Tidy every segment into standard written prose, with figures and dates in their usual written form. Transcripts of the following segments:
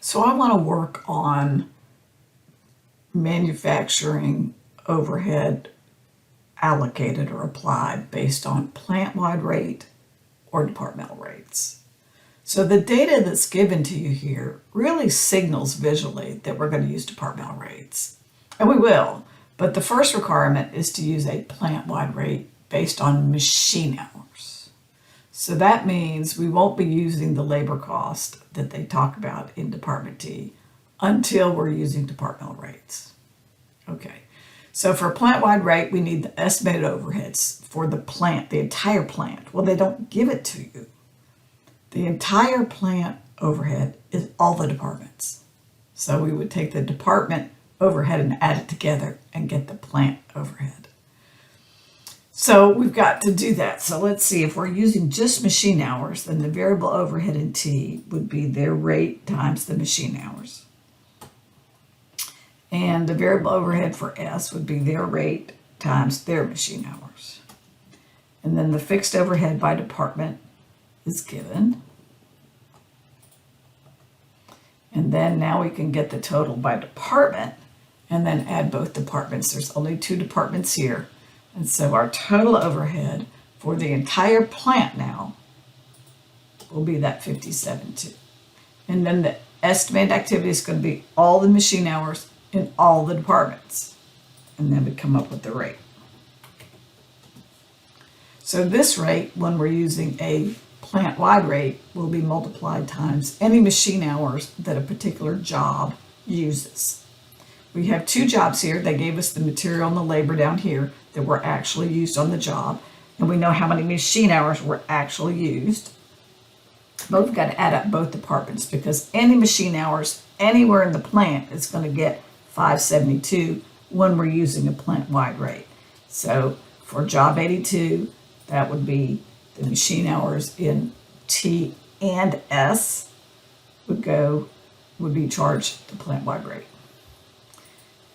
So I want to work on manufacturing overhead allocated or applied based on plant-wide rate or departmental rates. So the data that's given to you here really signals visually that we're going to use departmental rates. And we will, but the first requirement is to use a plant-wide rate based on machine hours. So that means we won't be using the labor cost that they talk about in Department T until we're using departmental rates. Okay, so for a plant-wide rate, we need the estimated overheads for the plant, the entire plant. Well, they don't give it to you. The entire plant overhead is all the departments. So we would take the department overhead and add it together and get the plant overhead. So we've got to do that. So let's see, if we're using just machine hours, then the variable overhead in T would be their rate times the machine hours. And the variable overhead for S would be their rate times their machine hours. And then the fixed overhead by department is given. And then now we can get the total by department and then add both departments. There's only 2 departments here. And so our total overhead for the entire plant now will be that 57.2. And then the estimated activity is going to be all the machine hours in all the departments. And then we come up with the rate. So this rate, when we're using a plant-wide rate, will be multiplied times any machine hours that a particular job uses. We have 2 jobs here. They gave us the material and the labor down here that were actually used on the job. And we know how many machine hours were actually used. But we've got to add up both departments because any machine hours anywhere in the plant is going to get 572 when we're using a plant-wide rate. So for job 82, that would be the machine hours in T and S would be charged the plant-wide rate.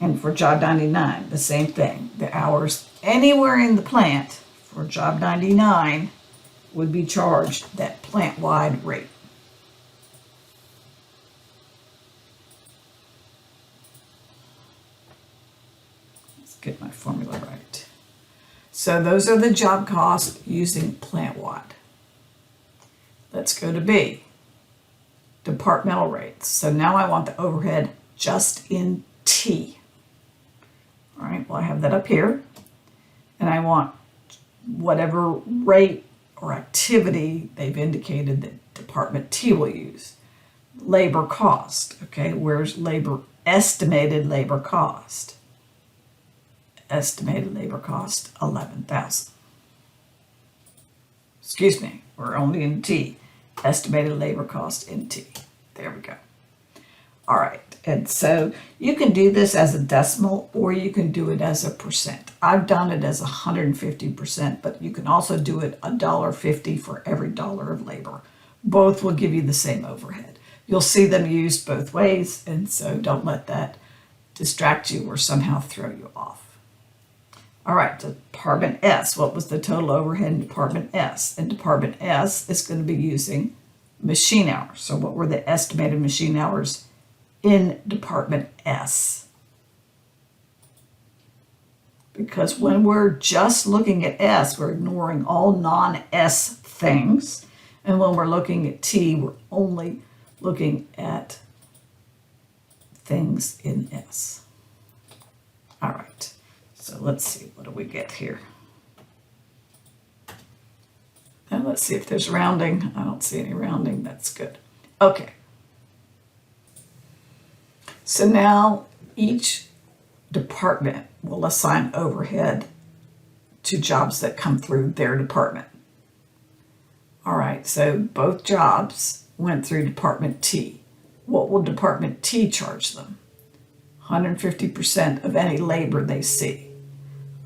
And for job 99, the same thing. The hours anywhere in the plant for job 99 would be charged that plant-wide rate. Let's get my formula right. So those are the job costs using plant-wide. Let's go to B, departmental rates. So now I want the overhead just in T. All right, well, I have that up here. And I want whatever rate or activity they've indicated that Department T will use. Labor cost, okay, where's labor, estimated labor cost? Estimated labor cost, 11,000. Excuse me, we're only in T. Estimated labor cost in T. There we go. All right, and so you can do this as a decimal or you can do it as a percent. I've done it as 150%, but you can also do it $1.50 for every dollar of labor. Both will give you the same overhead. You'll see them used both ways, and so don't let that distract you or somehow throw you off. All right, Department S, what was the total overhead in Department S? And Department S is going to be using machine hours. So what were the estimated machine hours in Department S? Because when we're just looking at S, we're ignoring all non-S things. And when we're looking at T, we're only looking at things in S. All right, so let's see, what do we get here? Now let's see if there's rounding. I don't see any rounding, that's good. Okay. So now each department will assign overhead to jobs that come through their department. All right, so both jobs went through Department T. What will Department T charge them? 150% of any labor they see.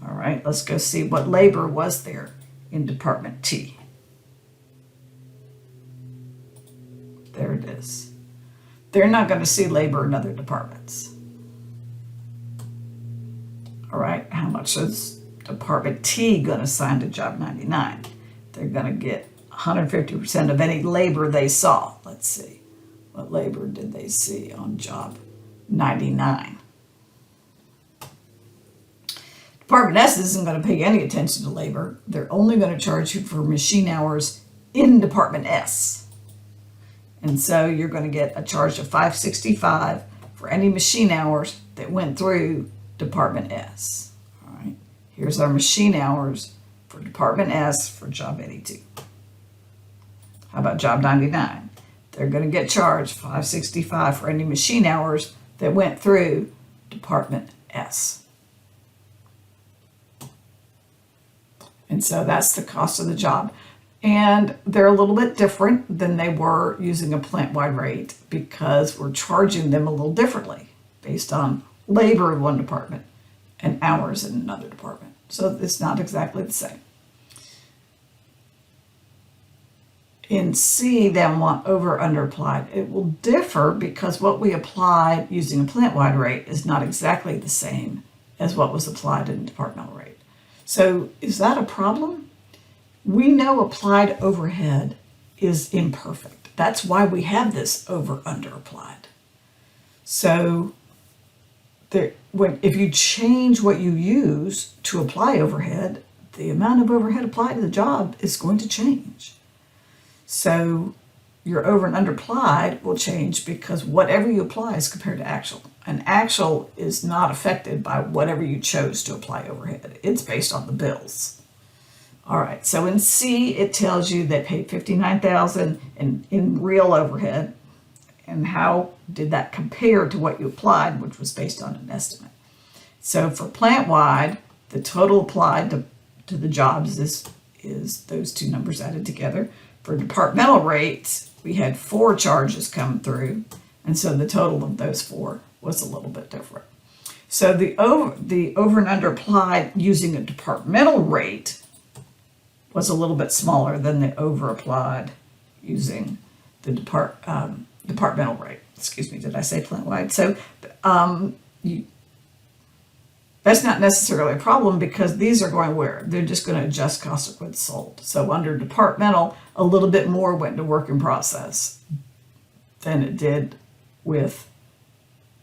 All right, let's go see what labor was there in Department T. There it is. They're not going to see labor in other departments. All right, how much is Department T going to assign to job 99? They're going to get 150% of any labor they saw. Let's see. What labor did they see on job 99? Department S isn't going to pay any attention to labor. They're only going to charge you for machine hours in Department S. And so you're going to get a charge of $565 for any machine hours that went through Department S. All right. Here's our machine hours for Department S for job 82. How about job 99? They're going to get charged $565 for any machine hours that went through Department S. And so that's the cost of the job. And they're a little bit different than they were using a plant-wide rate because we're charging them a little differently based on labor in one department and hours in another department. So it's not exactly the same. In C, they want over or under applied. It will differ because what we applied using a plant-wide rate is not exactly the same as what was applied in a departmental rate. So is that a problem? We know applied overhead is imperfect. That's why we have this over under applied. So if you change what you use to apply overhead, the amount of overhead applied to the job is going to change. So your over and under applied will change because whatever you apply is compared to actual. And actual is not affected by whatever you chose to apply overhead. It's based on the bills. All right, so in C, it tells you they paid $59,000 in real overhead. And how did that compare to what you applied, which was based on an estimate? So for plant-wide, the total applied to the jobs is those two numbers added together. For departmental rates, we had 4 charges come through, and so the total of those 4 was a little bit different. So the over and under applied using a departmental rate was a little bit smaller than the over applied using the departmental rate. Excuse me, did I say plant-wide? So that's not necessarily a problem because these are going where? They're just going to adjust cost of goods sold. So under departmental, a little bit more went to work in process than it did with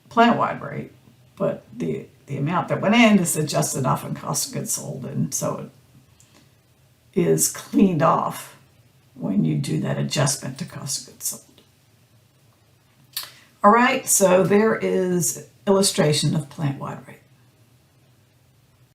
plant-wide rate, but the amount that went in is adjusted off in cost of goods sold, and so it is cleaned off when you do that adjustment to cost of goods sold. All right, so there is illustration of plant-wide rate.